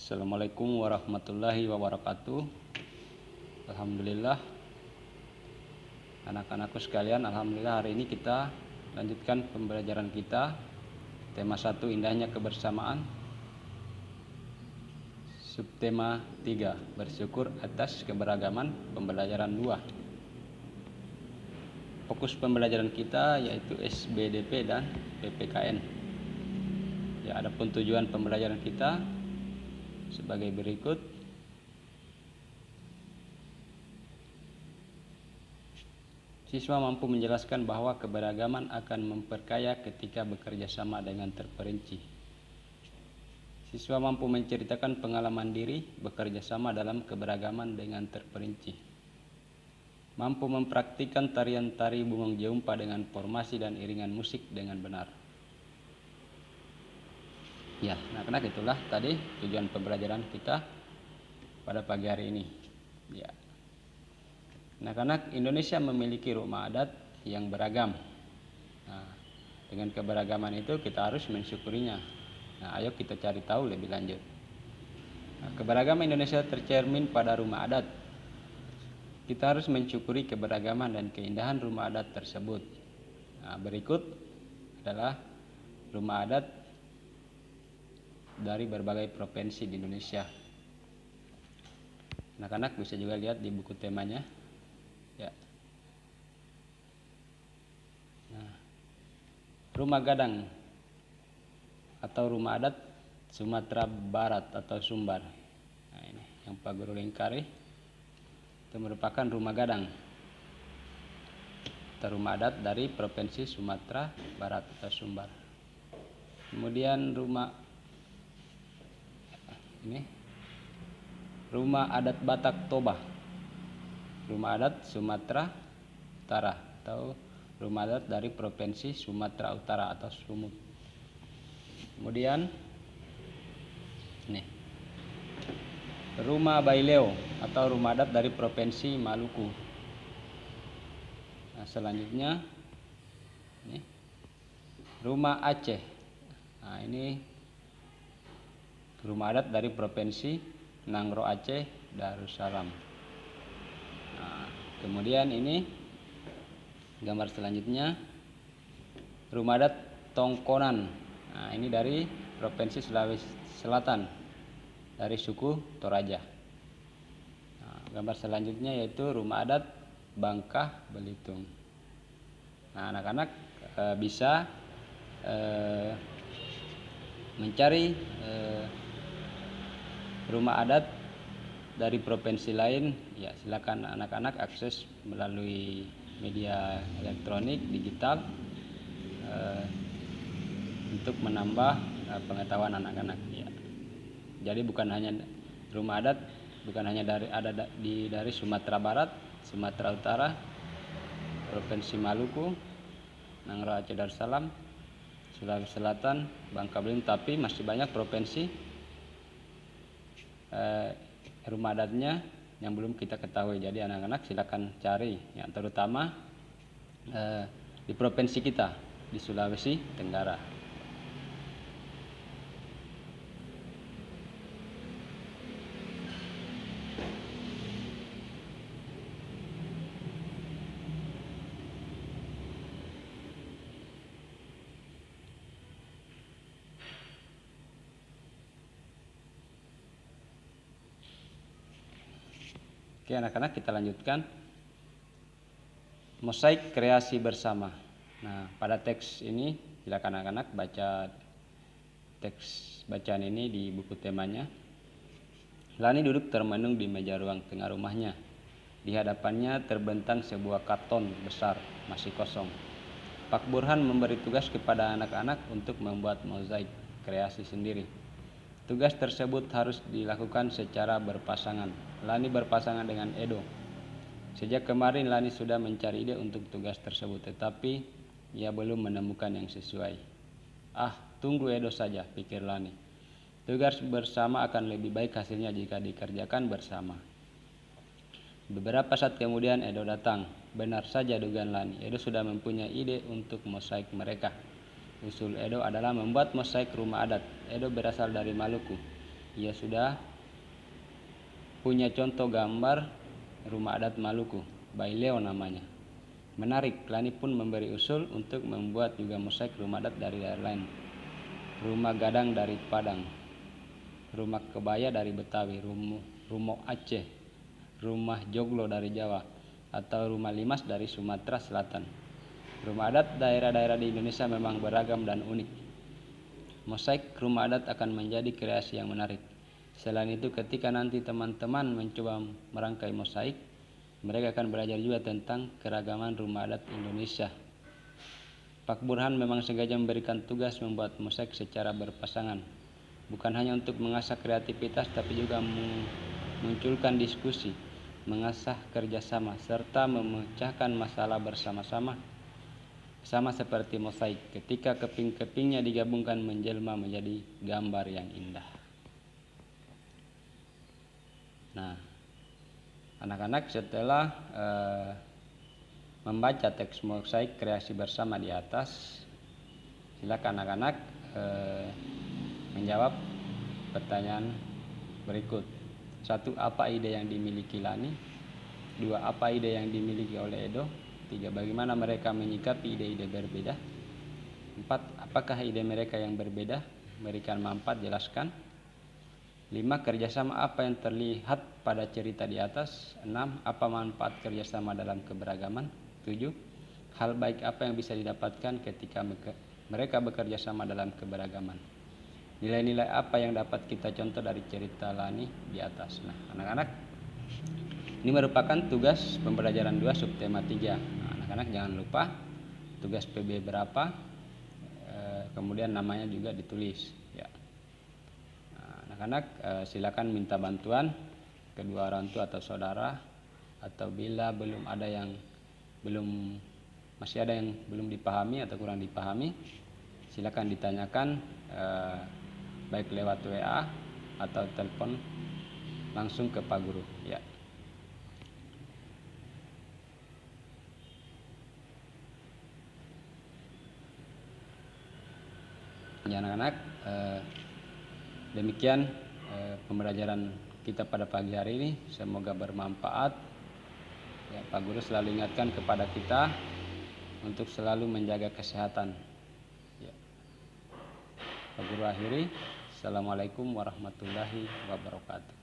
Assalamualaikum warahmatullahi wabarakatuh. Alhamdulillah, anak-anakku sekalian, alhamdulillah hari ini kita lanjutkan pembelajaran kita. Tema 1, indahnya kebersamaan. Subtema 3, bersyukur atas keberagaman. Pembelajaran 2. Fokus pembelajaran kita yaitu SBDP dan PPKN. Ya, adapun tujuan pembelajaran kita sebagai berikut. Siswa mampu menjelaskan bahwa keberagaman akan memperkaya ketika bekerja sama dengan terperinci. Siswa mampu menceritakan pengalaman diri bekerja sama dalam keberagaman dengan terperinci. Mampu mempraktikkan tarian tari Bungong Jeumpa dengan formasi dan iringan musik dengan benar. Ya, anak-anak, itulah tadi tujuan pembelajaran kita pada pagi hari ini. Ya. Anak-anak, Indonesia memiliki rumah adat yang beragam. Nah, dengan keberagaman itu kita harus mensyukurinya. Nah, ayo kita cari tahu lebih lanjut. Nah, keberagaman Indonesia tercermin pada rumah adat. Kita harus mensyukuri keberagaman dan keindahan rumah adat tersebut. Nah, berikut adalah rumah adat dari berbagai provinsi di Indonesia. Anak-anak bisa juga lihat di buku temanya. Ya. Nah, rumah gadang atau rumah adat Sumatera Barat atau Sumbar. Nah, ini yang Pak Guru lingkari. Itu merupakan rumah gadang atau rumah adat dari provinsi Sumatera Barat atau Sumbar. Kemudian rumah adat Batak Toba, rumah adat Sumatera Utara atau rumah adat dari provinsi Sumatera Utara atau Sumut. Kemudian rumah Baileo atau rumah adat dari provinsi Maluku. Nah, selanjutnya rumah Aceh. Nah, ini rumah adat dari provinsi Nangro Aceh Darussalam. Nah, kemudian ini gambar selanjutnya rumah adat Tongkonan. Nah, ini dari provinsi Sulawesi Selatan dari suku Toraja. Nah, gambar selanjutnya yaitu rumah adat Bangkah Belitung. Nah, anak-anak bisa mencari rumah adat dari provinsi lain. Ya, silakan anak-anak akses melalui media elektronik digital untuk menambah pengetahuan anak-anak. Ya. Jadi bukan hanya rumah adat dari Sumatera Barat, Sumatera Utara, Provinsi Maluku, Nangro Aceh Darussalam, Sulawesi Selatan, Bangka Belitung, tapi masih banyak provinsi rumah adatnya yang belum kita ketahui. Jadi anak-anak silakan cari, yang terutama di provinsi kita di Sulawesi Tenggara. Oke, anak-anak, kita lanjutkan. Mosaik kreasi bersama. Nah, pada teks ini silakan anak-anak baca teks bacaan ini di buku temanya. Lani duduk termenung di meja ruang tengah rumahnya. Di hadapannya terbentang sebuah karton besar masih kosong. Pak Burhan memberi tugas kepada anak-anak untuk membuat mozaik kreasi sendiri. Tugas tersebut harus dilakukan secara berpasangan. Lani berpasangan dengan Edo. Sejak kemarin Lani sudah mencari ide untuk tugas tersebut, tetapi ia belum menemukan yang sesuai. Tunggu Edo saja, pikir Lani. Tugas bersama akan lebih baik hasilnya jika dikerjakan bersama. Beberapa saat kemudian Edo datang. Benar saja dugaan Lani, Edo sudah mempunyai ide untuk mosaik mereka. Usul Edo adalah membuat mosaik rumah adat. Edo berasal dari Maluku. ia sudah punya contoh gambar rumah adat Maluku, Baileo namanya. Menarik, Lani pun memberi usul untuk membuat juga mosaik rumah adat dari daerah lain. Rumah gadang dari Padang, rumah kebaya dari Betawi, rumah Aceh, rumah joglo dari Jawa, atau rumah limas dari Sumatera Selatan. Rumah adat daerah-daerah di Indonesia memang beragam dan unik. Mosaik rumah adat akan menjadi kreasi yang menarik. Selain itu, ketika nanti teman-teman mencoba merangkai mosaik, mereka akan belajar juga tentang keragaman rumah adat Indonesia. Pak Burhan memang sengaja memberikan tugas membuat mosaik secara berpasangan, bukan hanya untuk mengasah kreativitas, tapi juga memunculkan diskusi, mengasah kerjasama, serta memecahkan masalah bersama-sama. Sama seperti mosaik, ketika keping-kepingnya digabungkan menjelma menjadi gambar yang indah. Nah, anak-anak setelah membaca teks mosaik kreasi bersama di atas, silakan anak-anak menjawab pertanyaan berikut. 1. Apa ide yang dimiliki Lani? 2. Apa ide yang dimiliki oleh Edo? 3. Bagaimana mereka menyikapi ide-ide berbeda? 4. Apakah ide mereka yang berbeda memberikan manfaat? Jelaskan. 5. Kerjasama apa yang terlihat pada cerita di atas? 6. Apa manfaat kerjasama dalam keberagaman? 7. Hal baik apa yang bisa didapatkan ketika mereka bekerja sama dalam keberagaman? Nilai-nilai apa yang dapat kita contoh dari cerita Lani di atas? Nah, anak-anak, ini merupakan tugas pembelajaran 2 subtema 3. Nah, anak-anak jangan lupa tugas PB berapa, kemudian namanya juga ditulis ya. Nah, anak-anak silakan minta bantuan kedua orang tua atau saudara, atau bila masih ada yang belum dipahami atau kurang dipahami, silakan ditanyakan baik lewat WA atau telepon langsung ke Pak Guru ya. Ya anak-anak, demikian pembelajaran kita pada pagi hari ini, semoga bermanfaat ya. Pak Guru selalu ingatkan kepada kita untuk selalu menjaga kesehatan ya. Pak Guru akhiri, Assalamualaikum warahmatullahi wabarakatuh.